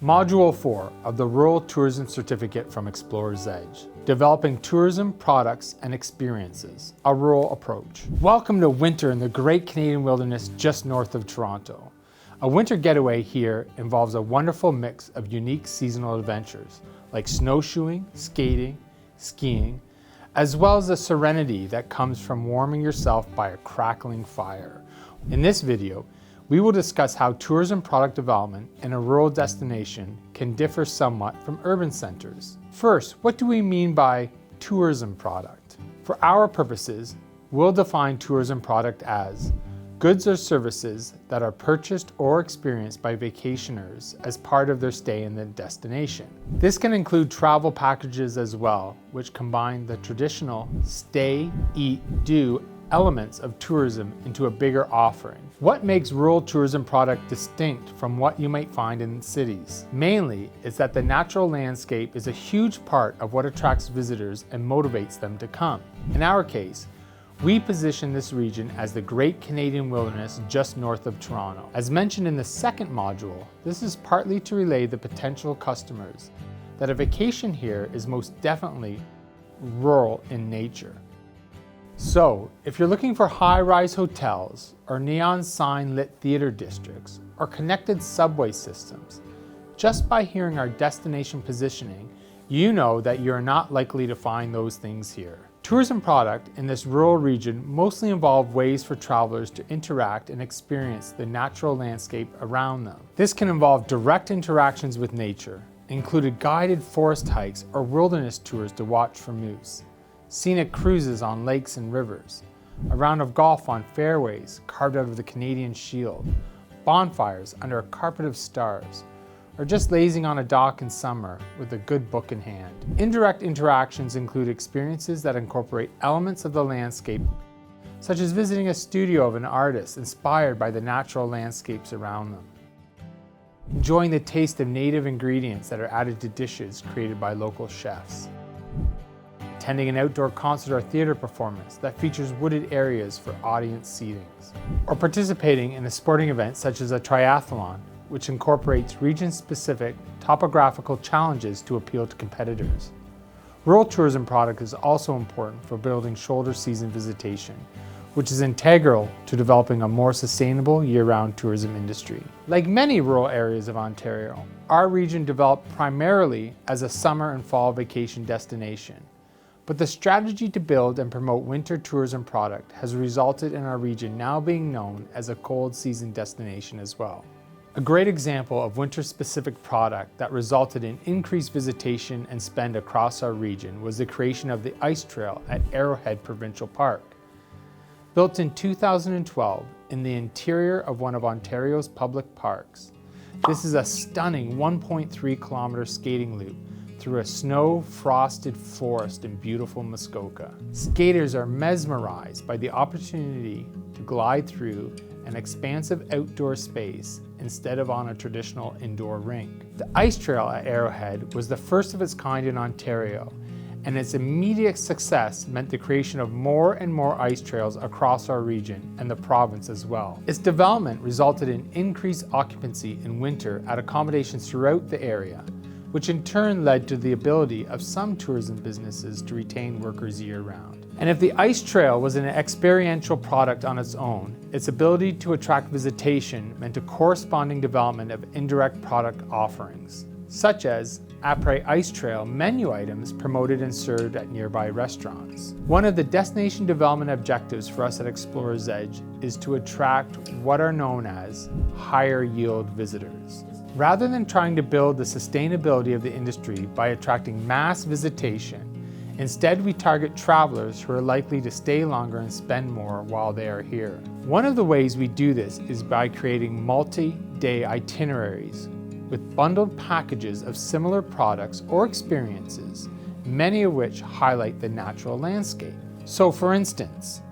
Module 4 of the Rural Tourism Certificate from Explorers Edge, Developing Tourism Products and Experiences, a Rural Approach. Welcome to winter in the Great Canadian Wilderness just north of Toronto. A winter getaway here involves a wonderful mix of unique seasonal adventures like snowshoeing, skating, skiing, as well as the serenity that comes from warming yourself by a crackling fire. In this video, we will discuss how tourism product development in a rural destination can differ somewhat from urban centers. First, what do we mean by tourism product? For our purposes, we'll define tourism product as goods or services that are purchased or experienced by vacationers as part of their stay in the destination. This can include travel packages as well, which combine the traditional stay, eat, do elements of tourism into a bigger offering. What makes rural tourism product distinct from what you might find in cities? Mainly is that the natural landscape is a huge part of what attracts visitors and motivates them to come. In our case, we position this region as the Great Canadian Wilderness just north of Toronto. As mentioned in the second module, this is partly to relay the potential customers that a vacation here is most definitely rural in nature. So, if you're looking for high-rise hotels or neon sign-lit theater districts or connected subway systems, just by hearing our destination positioning, you know that you're not likely to find those things here. Tourism product in this rural region mostly involve ways for travelers to interact and experience the natural landscape around them. This can involve direct interactions with nature, including guided forest hikes or wilderness tours to watch for moose, scenic cruises on lakes and rivers, a round of golf on fairways carved out of the Canadian Shield, bonfires under a carpet of stars, or just lazing on a dock in summer with a good book in hand. Indirect interactions include experiences that incorporate elements of the landscape, such as visiting a studio of an artist inspired by the natural landscapes around them, enjoying the taste of native ingredients that are added to dishes created by local chefs, attending an outdoor concert or theater performance that features wooded areas for audience seatings, or participating in a sporting event such as a triathlon, which incorporates region-specific topographical challenges to appeal to competitors. Rural tourism product is also important for building shoulder season visitation, which is integral to developing a more sustainable year-round tourism industry. Like many rural areas of Ontario, our region developed primarily as a summer and fall vacation destination. But the strategy to build and promote winter tourism product has resulted in our region now being known as a cold season destination as well. A great example of winter-specific product that resulted in increased visitation and spend across our region was the creation of the Ice Trail at Arrowhead Provincial Park. Built in 2012 in the interior of one of Ontario's public parks, this is a stunning 1.3 kilometer skating loop through a snow-frosted forest in beautiful Muskoka. Skaters are mesmerized by the opportunity to glide through an expansive outdoor space instead of on a traditional indoor rink. The Ice Trail at Arrowhead was the first of its kind in Ontario, and its immediate success meant the creation of more and more ice trails across our region and the province as well. Its development resulted in increased occupancy in winter at accommodations throughout the area, which in turn led to the ability of some tourism businesses to retain workers year-round. And if the Ice Trail was an experiential product on its own, its ability to attract visitation meant a corresponding development of indirect product offerings, such as Après Ice Trail menu items promoted and served at nearby restaurants. One of the destination development objectives for us at Explorers Edge is to attract what are known as higher yield visitors. Rather than trying to build the sustainability of the industry by attracting mass visitation, instead we target travelers who are likely to stay longer and spend more while they are here. One of the ways we do this is by creating multi-day itineraries with bundled packages of similar products or experiences, many of which highlight the natural landscape. So for instance,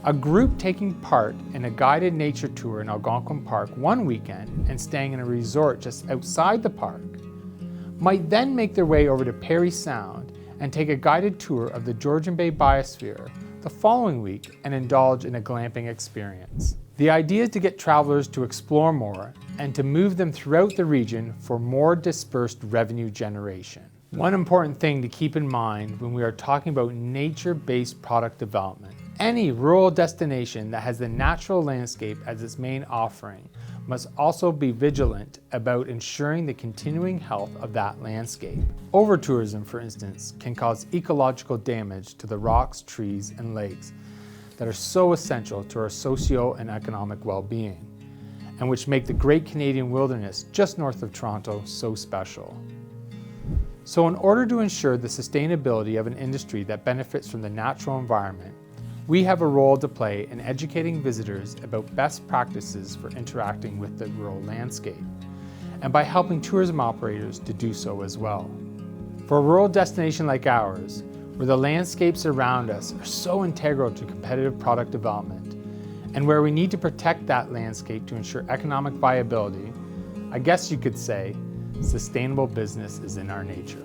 a group taking part in a guided nature tour in Algonquin Park one weekend and staying in a resort just outside the park might then make their way over to Parry Sound and take a guided tour of the Georgian Bay Biosphere the following week and indulge in a glamping experience. The idea is to get travelers to explore more and to move them throughout the region for more dispersed revenue generation. One important thing to keep in mind when we are talking about nature-based product development: any rural destination that has the natural landscape as its main offering must also be vigilant about ensuring the continuing health of that landscape. Over-tourism, for instance, can cause ecological damage to the rocks, trees, and lakes that are so essential to our socio and economic well-being, and which make the Great Canadian Wilderness just north of Toronto so special. So in order to ensure the sustainability of an industry that benefits from the natural environment, we have a role to play in educating visitors about best practices for interacting with the rural landscape, and by helping tourism operators to do so as well. For a rural destination like ours, where the landscapes around us are so integral to competitive product development, and where we need to protect that landscape to ensure economic viability, I guess you could say, sustainable business is in our nature.